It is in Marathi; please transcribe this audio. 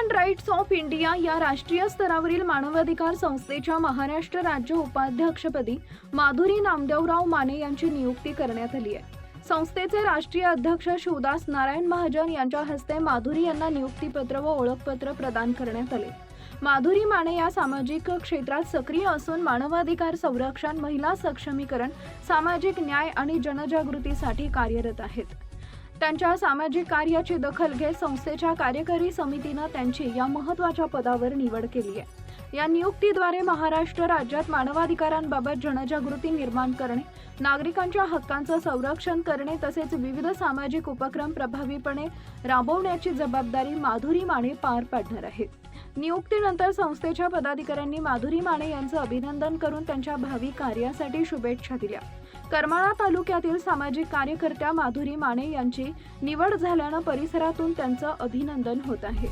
ह्युमन राईट्स ऑफ इंडिया या राष्ट्रीय स्तरावरील मानवाधिकार संस्थेच्या महाराष्ट्र राज्य उपाध्यक्षपदी माधुरी नामदेवराव माने यांची नियुक्ती करण्यात आली आहे। संस्थेचे राष्ट्रीय अध्यक्ष शिवदास नारायण महाजन यांच्या हस्ते माधुरी यांना नियुक्तीपत्र व ओळखपत्र प्रदान करण्यात आले। माधुरी माने या सामाजिक क्षेत्रात सक्रिय असून मानवाधिकार संरक्षण, महिला सक्षमीकरण, सामाजिक न्याय आणि जनजागृतीसाठी कार्यरत आहेत। त्यांच्या सामाजिक कार्याची दखल घेत संस्थेच्या कार्यकारी समितीने त्यांची या महत्त्वाच्या पदावर निवड केली आहे। या नियुक्तीद्वारे महाराष्ट्र राज्यात मानवाधिकारांबाबत जनजागृती निर्माण करणे, नागरिकांच्या हक्कांचे संरक्षण करणे तसेच विविध सामाजिक उपक्रम प्रभावीपणे राबवण्याची जबाबदारी माधुरी माने पार पाडणार आहेत। नियुक्तीनंतर संस्थेच्या पदाधिकाऱ्यांनी माधुरी माने यांचे अभिनंदन करून त्यांच्या भावी कार्यासाठी शुभेच्छा दिल्या। करमाळा तालुक्यातील सामाजिक कार्यकर्त्या माधुरी माने यांची निवड झाल्याने परिसरातून त्यांचे अभिनंदन होत आहे।